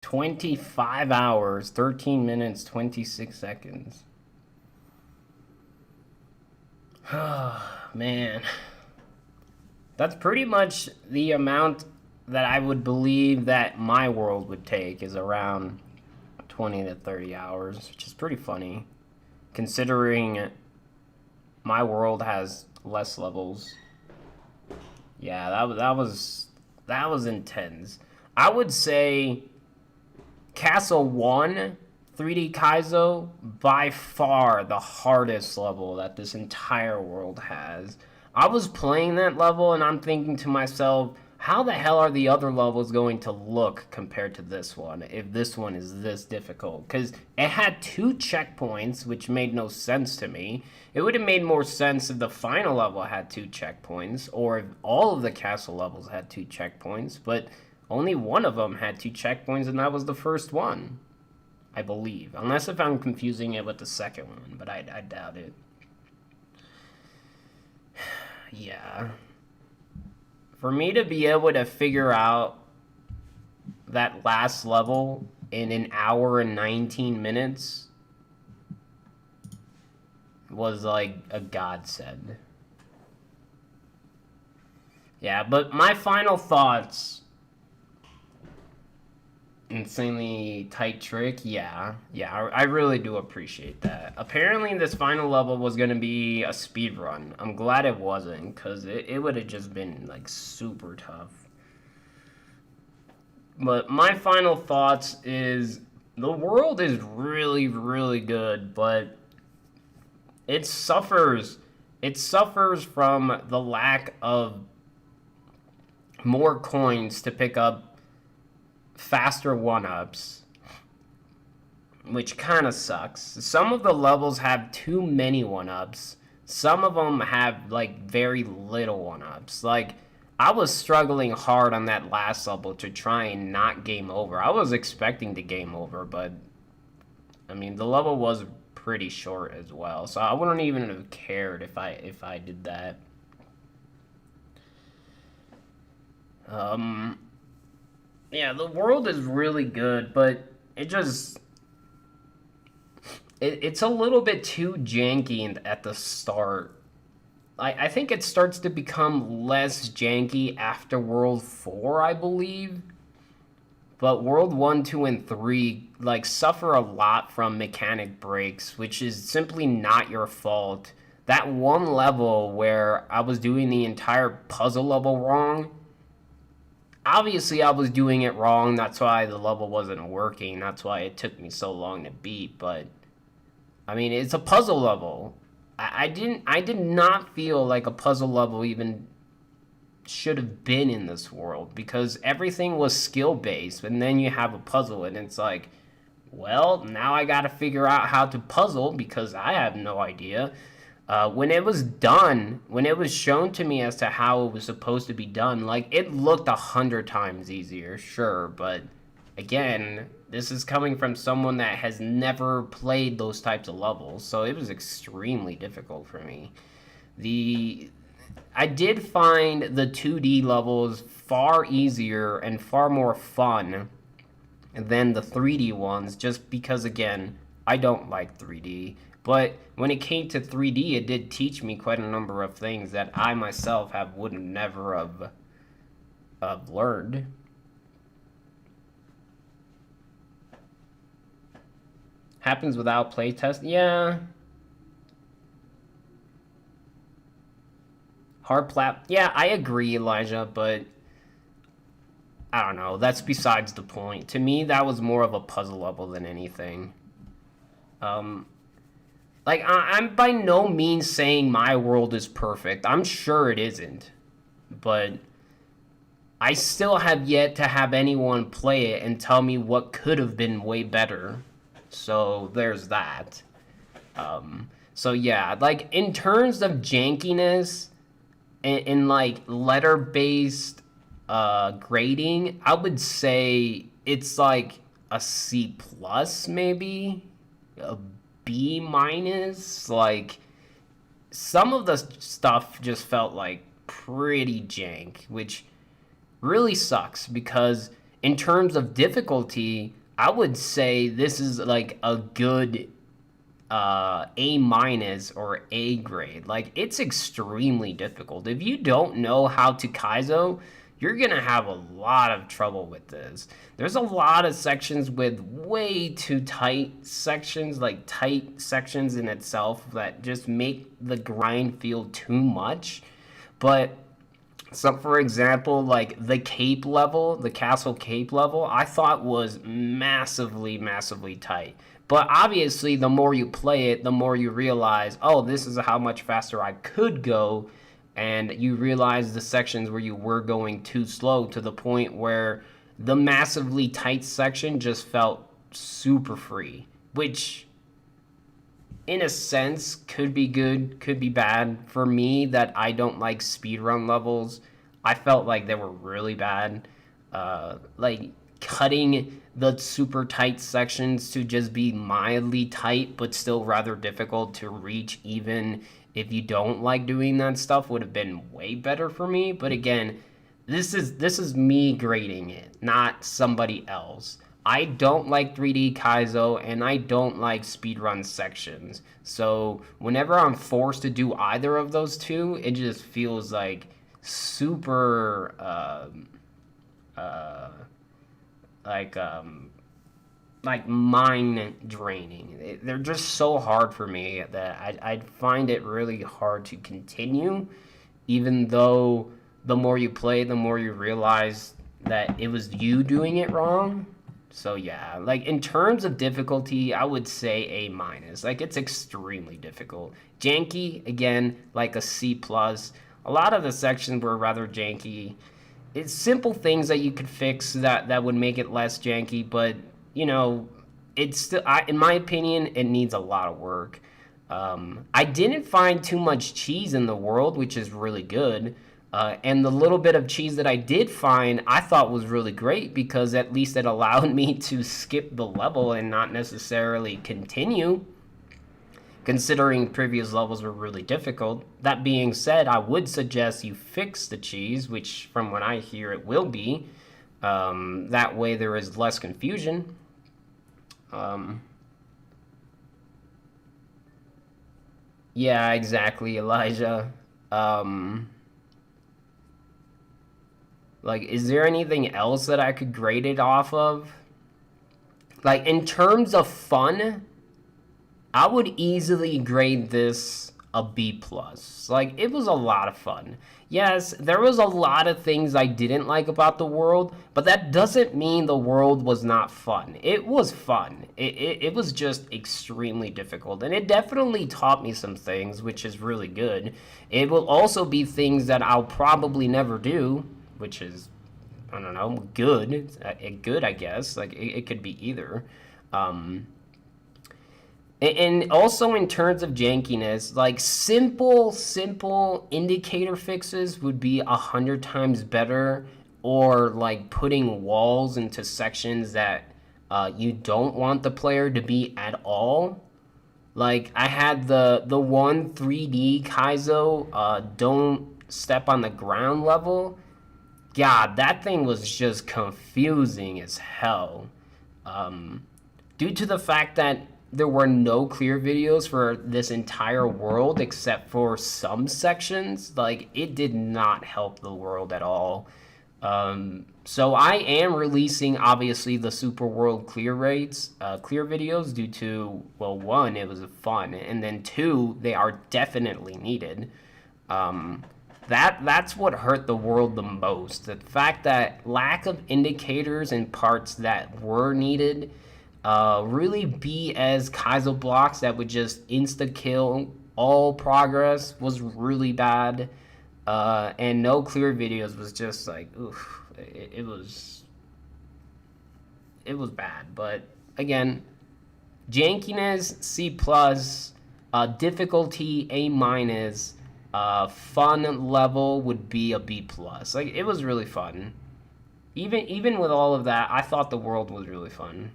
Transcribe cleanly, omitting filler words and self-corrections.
25 hours, 13 minutes, 26 seconds. Man. That's pretty much the amount that I would believe that my world would take, is around 20 to 30 hours, which is pretty funny, considering my world has less levels. Yeah, that was intense. I would say Castle 1, 3D Kaizo, by far the hardest level that this entire world has. I was playing that level and I'm thinking to myself, how the hell are the other levels going to look compared to this one, if this one is this difficult? Because it had 2 checkpoints, which made no sense to me. It would have made more sense if the final level had 2 checkpoints, or if all of the castle levels had 2 checkpoints, but only one of them had 2 checkpoints, and that was the first one, I believe. Unless if I'm confusing it with the second one, but I doubt it. Yeah. For me to be able to figure out that last level in an hour and 19 minutes was like a godsend. Yeah, but my final thoughts... Insanely tight trick, yeah, I really do appreciate that. Apparently this final level was going to be a speed run. I'm glad it wasn't, because it would have just been like super tough. But my final thoughts is the world is really, really good, but it suffers from the lack of more coins to pick up faster 1-ups, which kind of sucks. Some of the levels have too many 1-ups. Some of them have like very little 1-ups. Like, I was struggling hard on that last level to try and not game over. I was expecting to game over, but I mean the level was pretty short as well, so I wouldn't even have cared if I did that. Yeah, the world is really good, but it's a little bit too janky at the start. I think it starts to become less janky after World 4, I believe. But World 1, 2, and 3, like, suffer a lot from mechanic breaks, which is simply not your fault. That one level where I was doing the entire puzzle level wrong, obviously I was doing it wrong, that's why the level wasn't working, that's why it took me so long to beat, but I mean, it's a puzzle level. I did not feel like a puzzle level even should have been in this world, because everything was skill based, and then you have a puzzle and it's like, well, now I gotta figure out how to puzzle because I have no idea. When it was done, when it was shown to me as to how it was supposed to be done, like, it looked 100 times easier, sure, but again, this is coming from someone that has never played those types of levels, so it was extremely difficult for me. I did find the 2D levels far easier and far more fun than the 3D ones, just because, again, I don't like 3D. But when it came to 3D, it did teach me quite a number of things that I myself would never have learned. Happens without playtest? Yeah. Hard plat. Yeah, I agree, Elijah, but I don't know. That's besides the point. To me, that was more of a puzzle level than anything. Like, I'm by no means saying my world is perfect. I'm sure it isn't. But I still have yet to have anyone play it and tell me what could have been way better. So there's that. So yeah, like, in terms of jankiness and like letter-based grading, I would say it's like a C plus, maybe a B minus. Like, some of the stuff just felt like pretty jank, which really sucks because In terms of difficulty, I would say this is like a good A minus or A grade. Like, it's extremely difficult. If you don't know how to Kaizo, you're gonna have a lot of trouble with this. There's a lot of sections with way too tight sections, like tight sections in itself, that just make the grind feel too much. But so, for example, like the cape level, the castle cape level, I thought was massively, massively tight. But obviously, the more you play it, the more you realize, oh, this is how much faster I could go. And you realize the sections where you were going too slow, to the point where the massively tight section just felt super free, which in a sense could be good, could be bad. For me, that I don't like speedrun levels, I felt like they were really bad. Like cutting the super tight sections to just be mildly tight but still rather difficult to reach, even if you don't like doing that stuff, would have been way better for me. But again, this is me grading it, not somebody else. I don't like 3D Kaizo, and I don't like speedrun sections. So whenever I'm forced to do either of those two, it just feels like super like mind draining. They're just so hard for me that I find it really hard to continue, even though the more you play, the more you realize that it was you doing it wrong. So yeah, like in terms of difficulty, I would say A minus. Like, it's extremely difficult. Janky, again, like a C plus. A lot of the sections were rather janky. It's simple things that you could fix that would make it less janky, but you know, it's still, in my opinion, it needs a lot of work. I didn't find too much cheese in the world, which is really good. And the little bit of cheese that I did find, I thought was really great, because at least it allowed me to skip the level and not necessarily continue, considering previous levels were really difficult. That being said, I would suggest you fix the cheese, which from what I hear it will be. That way there is less confusion. Yeah, exactly, Elijah. Like, is there anything else that I could grade it off of? Like, in terms of fun, I would easily grade this a B plus. Like, it was a lot of fun. Yes, there was a lot of things I didn't like about the world, but that doesn't mean the world was not fun. It was fun. It was just extremely difficult, and it definitely taught me some things, which is really good. It will also be things that I'll probably never do, which is, I don't know, good. Good, I guess. Like, it could be either. And also in terms of jankiness, like simple indicator fixes would be 100 times better, or like putting walls into sections that you don't want the player to be at all. Like, I had the one 3D Kaizo, don't step on the ground level. God, that thing was just confusing as hell. Due to the fact that there were no clear videos for this entire world except for some sections, like, it did not help the world at all. So I am releasing, obviously, the Super World clear videos due to, well, one, it was fun, and then two, they are definitely needed. That's what hurt the world the most. The fact that lack of indicators and parts that were needed, really be as Kaizo blocks that would just insta-kill all progress, was really bad. And no clear videos was just like, oof, it was bad. But again, jankiness, C+, difficulty, A-, fun level would be a B+. Like, it was really fun. Even with all of that, I thought the world was really fun.